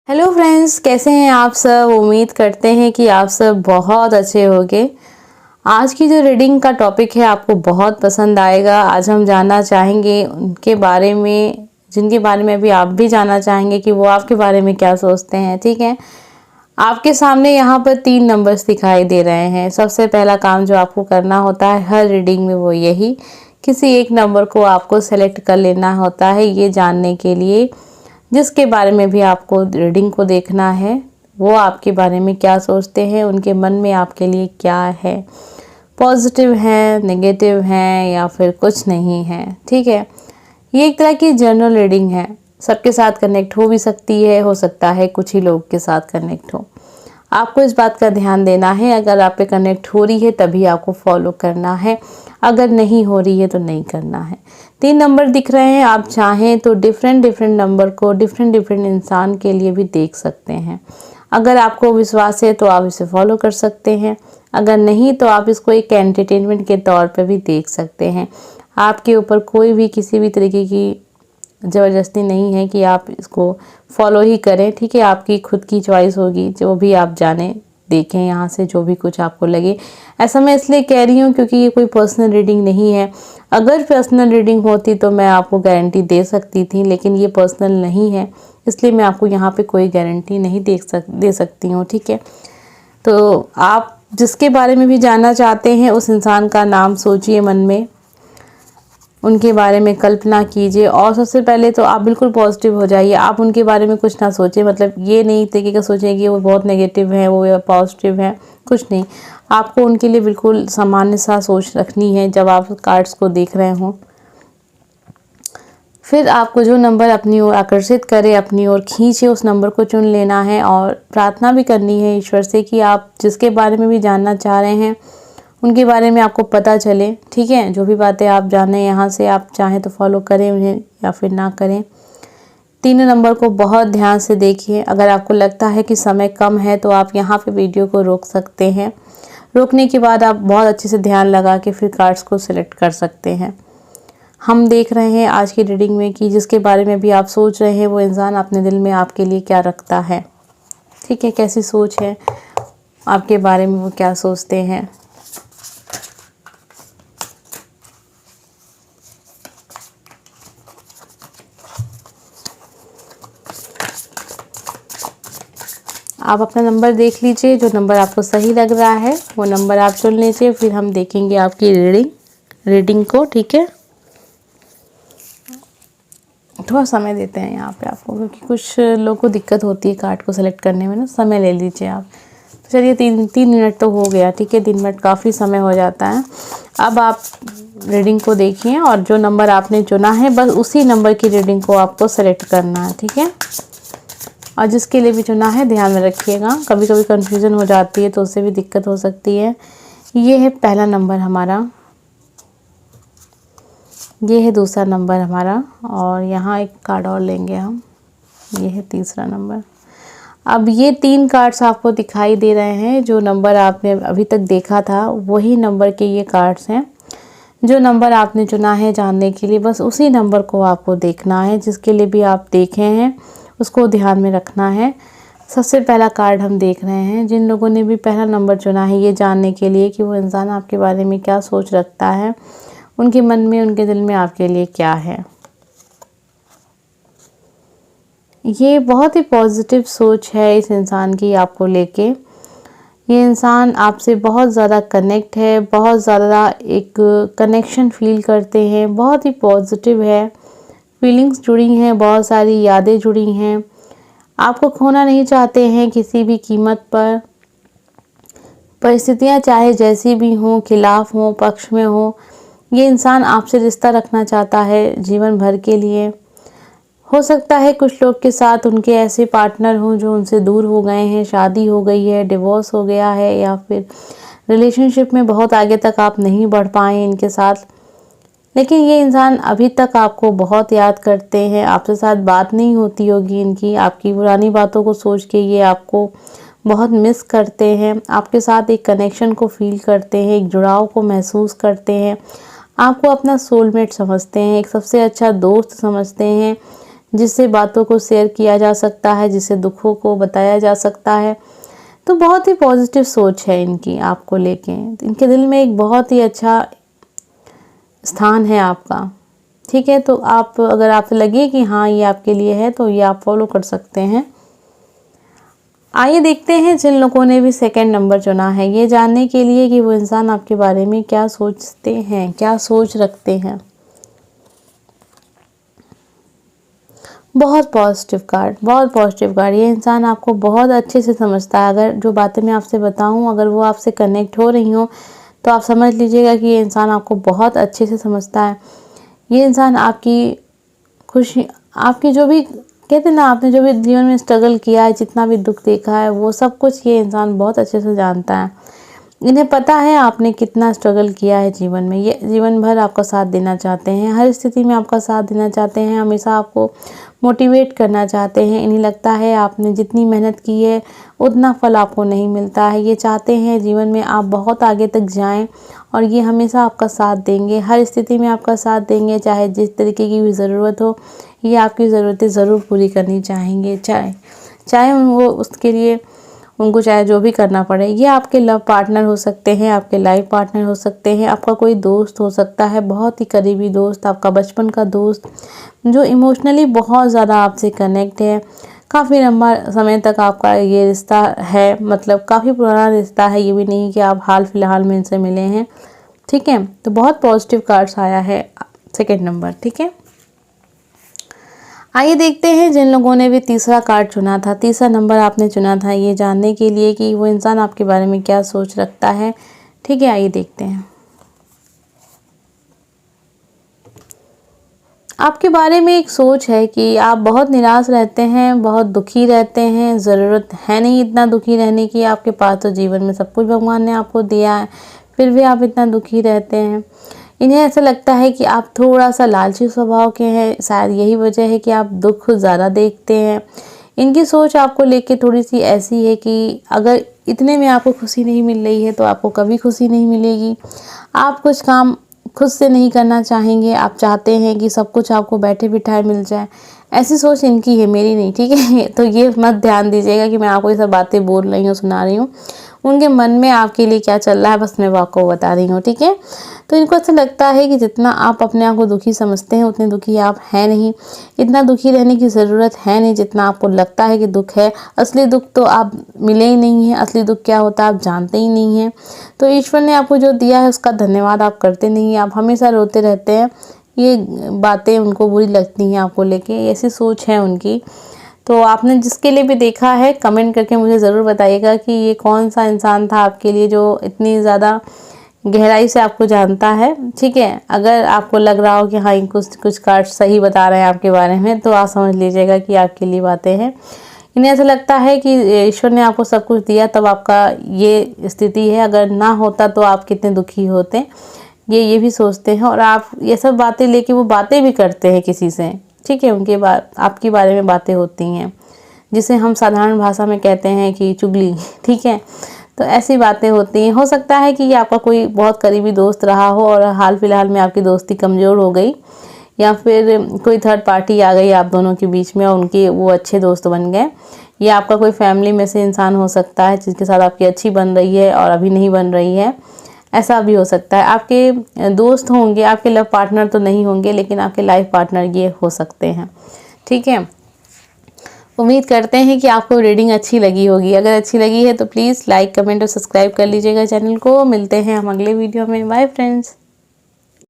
Hello friends, कैसे हैं आप सब। उम्मीद करते हैं कि आप सब बहुत अच्छे होंगे। आज की जो रीडिंग का टॉपिक है आपको बहुत पसंद आएगा। आज हम जानना चाहेंगे उनके बारे में जिनके बारे में अभी आप भी जानना चाहेंगे कि वो आपके बारे में क्या सोचते हैं। ठीक है, आपके सामने यहाँ पर 3 नंबर्स दिखाई दे रहे हैं। सबसे पहला काम जो आपको करना होता है हर रीडिंग में वो यही, किसी एक नंबर को आपको सेलेक्ट कर लेना होता है ये जानने के लिए जिसके बारे में भी आपको रीडिंग को देखना है वो आपके बारे में क्या सोचते हैं, उनके मन में आपके लिए क्या है, पॉजिटिव है, नेगेटिव है या फिर कुछ नहीं है। ठीक है, ये एक तरह की जनरल रीडिंग है, सबके साथ कनेक्ट हो भी सकती है, हो सकता है कुछ ही लोग के साथ कनेक्ट हो। आपको इस बात का ध्यान देना है, अगर आप पे कनेक्ट हो रही है तभी आपको फॉलो करना है, अगर नहीं हो रही है तो नहीं करना है। 3 नंबर दिख रहे हैं, आप चाहें तो डिफरेंट नंबर को डिफरेंट इंसान के लिए भी देख सकते हैं। अगर आपको विश्वास है तो आप इसे फॉलो कर सकते हैं, अगर नहीं तो आप इसको एक एंटरटेनमेंट के तौर पे भी देख सकते हैं। आपके ऊपर कोई भी किसी भी तरीके की ज़बरदस्ती नहीं है कि आप इसको फॉलो ही करें। ठीक है, आपकी खुद की चॉइस होगी, जो भी आप जाने देखें यहाँ से जो भी कुछ आपको लगे। ऐसा मैं इसलिए कह रही हूँ क्योंकि ये कोई पर्सनल रीडिंग नहीं है। अगर पर्सनल रीडिंग होती तो मैं आपको गारंटी दे सकती थी, लेकिन ये पर्सनल नहीं है इसलिए मैं आपको यहाँ पे कोई गारंटी नहीं दे सकती हूँ। ठीक है, तो आप जिसके बारे में भी जानना चाहते हैं उस इंसान का नाम सोचिए मन में, उनके बारे में कल्पना कीजिए और सबसे पहले तो आप बिल्कुल पॉजिटिव हो जाइए। आप उनके बारे में कुछ ना सोचें, मतलब ये नहीं तरीके का सोचें कि वो बहुत नेगेटिव है वो पॉजिटिव है, कुछ नहीं। आपको उनके लिए बिल्कुल सामान्य सा सोच रखनी है जब आप कार्ड्स को देख रहे हों। फिर आपको जो नंबर अपनी ओर आकर्षित करे, अपनी ओर खींचे, उस नंबर को चुन लेना है और प्रार्थना भी करनी है ईश्वर से कि आप जिसके बारे में भी जानना चाह रहे हैं उनके बारे में आपको पता चले। ठीक है, जो भी बातें आप जाने यहाँ से आप चाहें तो फॉलो करें उन्हें या फिर ना करें। 3 नंबर को बहुत ध्यान से देखिए। अगर आपको लगता है कि समय कम है तो आप यहाँ पे वीडियो को रोक सकते हैं। रोकने के बाद आप बहुत अच्छे से ध्यान लगा के फिर कार्ड्स को सिलेक्ट कर सकते हैं। हम देख रहे हैं आज की रीडिंग में कि जिसके बारे में भी आप सोच रहे हैं वो इंसान अपने दिल में आपके लिए क्या रखता है। ठीक है, कैसी सोच है आपके बारे में, वो क्या सोचते हैं। आप अपना नंबर देख लीजिए, जो नंबर आपको सही लग रहा है वो नंबर आप चुन लीजिए। फिर हम देखेंगे आपकी रीडिंग को। ठीक है, थोड़ा समय देते हैं यहाँ पे आपको क्योंकि कुछ लोगों को दिक्कत होती है कार्ड को सेलेक्ट करने में ना, समय ले लीजिए आप। तो चलिए 3 मिनट तो हो गया। ठीक है, 3 मिनट काफ़ी समय हो जाता है। अब आप रीडिंग को देखिए और जो नंबर आपने चुना है बस उसी नंबर की रीडिंग को आपको सेलेक्ट करना है। ठीक है, और जिसके लिए भी चुना है ध्यान में रखिएगा, कभी कभी कन्फ्यूज़न हो जाती है तो उससे भी दिक्कत हो सकती है। ये है पहला नंबर हमारा, ये है दूसरा नंबर हमारा और यहाँ एक कार्ड और लेंगे हम, ये है तीसरा नंबर। अब ये 3 कार्ड्स आपको दिखाई दे रहे हैं, जो नंबर आपने अभी तक देखा था वही नंबर के ये कार्ड्स हैं। जो नंबर आपने चुना है जानने के लिए बस उसी नंबर को आपको देखना है, जिसके लिए भी आप देखे हैं उसको ध्यान में रखना है। सबसे पहला कार्ड हम देख रहे हैं, जिन लोगों ने भी पहला नंबर चुना है ये जानने के लिए कि वो इंसान आपके बारे में क्या सोच रखता है, उनके मन में उनके दिल में आपके लिए क्या है। ये बहुत ही पॉजिटिव सोच है इस इंसान की आपको लेके। ये इंसान आपसे बहुत ज़्यादा कनेक्ट है, बहुत ज़्यादा एक कनेक्शन फील करते हैं, बहुत ही पॉजिटिव है, फीलिंग्स जुड़ी हैं, बहुत सारी यादें जुड़ी हैं। आपको खोना नहीं चाहते हैं किसी भी कीमत पर। परिस्थितियाँ चाहे जैसी भी हों, खिलाफ हों, पक्ष में हों, ये इंसान आपसे रिश्ता रखना चाहता है जीवन भर के लिए। हो सकता है कुछ लोग के साथ उनके ऐसे पार्टनर हों जो उनसे दूर हो गए हैं, शादी हो गई है, डिवोर्स हो गया है या फिर रिलेशनशिप में बहुत आगे तक आप नहीं बढ़ पाए इनके साथ। लेकिन ये इंसान अभी तक आपको बहुत याद करते हैं, आपसे साथ बात नहीं होती होगी इनकी, आपकी पुरानी बातों को सोच के ये आपको बहुत मिस करते हैं, आपके साथ एक कनेक्शन को फील करते हैं, एक जुड़ाव को महसूस करते हैं, आपको अपना सोलमेट समझते हैं, एक सबसे अच्छा दोस्त समझते हैं, जिससे बातों को शेयर किया जा सकता है, जिससे दुखों को बताया जा सकता है। तो बहुत ही पॉजिटिव सोच है इनकी आपको लेके। इनके दिल में एक बहुत ही अच्छा स्थान है आपका, ठीक है। तो आप, अगर आपको लगे कि हाँ ये आपके लिए है, तो ये आप फॉलो कर सकते हैं। आइए देखते हैं जिन लोगों ने भी सेकंड नंबर चुना है, ये जानने के लिए कि वो इंसान आपके बारे में क्या सोचते हैं, क्या सोच रखते हैं। बहुत पॉजिटिव कार्ड, बहुत पॉजिटिव कार्ड। ये इंसान आपको बहुत अच्छे से समझता है। अगर जो बातें मैं आपसे बताऊं, अगर वो आपसे कनेक्ट हो रही हो, तो आप समझ लीजिएगा कि ये इंसान आपको बहुत अच्छे से समझता है। ये इंसान आपकी खुशी, आपकी जो भी कहते हैं ना, आपने जो भी जीवन में स्ट्रगल किया है, जितना भी दुख देखा है, वो सब कुछ ये इंसान बहुत अच्छे से जानता है। इन्हें पता है आपने कितना स्ट्रगल किया है जीवन में। ये जीवन भर आपका साथ देना चाहते हैं, हर स्थिति में आपका साथ देना चाहते हैं, हमेशा आपको मोटिवेट करना चाहते हैं। इन्हें लगता है आपने जितनी मेहनत की है उतना फल आपको नहीं मिलता है। ये चाहते हैं जीवन में आप बहुत आगे तक जाएं और ये हमेशा आपका साथ देंगे, हर स्थिति में आपका साथ देंगे। चाहे जिस तरीके की भी ज़रूरत हो, ये आपकी ज़रूरतें ज़रूर पूरी करनी चाहेंगे, चाहे वो उसके लिए उनको चाहे जो भी करना पड़े। ये आपके लव पार्टनर हो सकते हैं, आपके लाइफ पार्टनर हो सकते हैं, आपका कोई दोस्त हो सकता है, बहुत ही करीबी दोस्त, आपका बचपन का दोस्त, जो इमोशनली बहुत ज़्यादा आपसे कनेक्ट है। काफ़ी लंबा समय तक आपका ये रिश्ता है, मतलब काफ़ी पुराना रिश्ता है, ये भी नहीं कि आप हाल फिलहाल में इनसे मिले हैं, ठीक है। तो बहुत पॉजिटिव कार्ड्स आया है सेकेंड नंबर, ठीक है। आइए देखते हैं जिन लोगों ने भी तीसरा कार्ड चुना था, तीसरा नंबर आपने चुना था, ये जानने के लिए कि वो इंसान आपके बारे में क्या सोच रखता है, ठीक है। आइए देखते हैं। आपके बारे में एक सोच है कि आप बहुत निराश रहते हैं, बहुत दुखी रहते हैं। ज़रूरत है नहीं इतना दुखी रहने की, आपके पास तो जीवन में सब कुछ भगवान ने आपको दिया है, फिर भी आप इतना दुखी रहते हैं। इन्हें ऐसा लगता है कि आप थोड़ा सा लालची स्वभाव के हैं, शायद यही वजह है कि आप दुख ज़्यादा देखते हैं। इनकी सोच आपको लेके थोड़ी सी ऐसी है कि अगर इतने में आपको खुशी नहीं मिल रही है तो आपको कभी खुशी नहीं मिलेगी। आप कुछ काम खुद से नहीं करना चाहेंगे, आप चाहते हैं कि सब कुछ आपको बैठे बिठाए मिल जाए। ऐसी सोच इनकी है, मेरी नहीं, ठीक है। तो ये मत ध्यान दीजिएगा कि मैं आपको ये सब बातें बोल रही हूँ, सुना रही हूँ। उनके मन में आपके लिए क्या चल रहा है, बस मैं आपको बता रही हूँ, ठीक है। तो इनको ऐसा लगता है कि जितना आप अपने आप को दुखी समझते हैं, उतने दुखी आप हैं नहीं। इतना दुखी रहने की ज़रूरत है नहीं जितना आपको लगता है कि दुख है। असली दुख तो आप मिले ही नहीं हैं, असली दुख क्या होता है आप जानते ही नहीं हैं। तो ईश्वर ने आपको जो दिया है उसका धन्यवाद आप करते नहीं हैं, आप हमेशा रोते रहते हैं। ये बातें उनको बुरी लगती हैं आपको लेके, ऐसी सोच है उनकी। तो आपने जिसके लिए भी देखा है, कमेंट करके मुझे ज़रूर बताइएगा कि ये कौन सा इंसान था आपके लिए जो इतनी ज़्यादा गहराई से आपको जानता है, ठीक है। अगर आपको लग रहा हो कि हाँ ये कुछ कार्ड सही बता रहे हैं आपके बारे में, तो आप समझ लीजिएगा कि आपके लिए बातें हैं। इन्हें ऐसा लगता है कि ईश्वर ने आपको सब कुछ दिया तब आपका ये स्थिति है, अगर ना होता तो आप कितने दुखी होते, ये भी सोचते हैं। और आप ये सब बातें लेके वो बातें भी करते हैं किसी से, ठीक है। उनके बाद आपके बारे में बातें होती हैं, जिसे हम साधारण भाषा में कहते हैं कि चुगली, ठीक है। तो ऐसी बातें होती हैं। हो सकता है कि ये आपका कोई बहुत करीबी दोस्त रहा हो और हाल फिलहाल में आपकी दोस्ती कमज़ोर हो गई, या फिर कोई थर्ड पार्टी आ गई आप दोनों के बीच में और उनके वो अच्छे दोस्त बन गए। या आपका कोई फैमिली में से इंसान हो सकता है जिसके साथ आपकी अच्छी बन रही है और अभी नहीं बन रही है, ऐसा भी हो सकता है। आपके दोस्त होंगे, आपके लव पार्टनर तो नहीं होंगे, लेकिन आपके लाइफ पार्टनर ये हो सकते हैं, ठीक है। उम्मीद करते हैं कि आपको रीडिंग अच्छी लगी होगी। अगर अच्छी लगी है तो प्लीज़ लाइक, कमेंट और सब्सक्राइब कर लीजिएगा चैनल को। मिलते हैं हम अगले वीडियो में। Bye friends.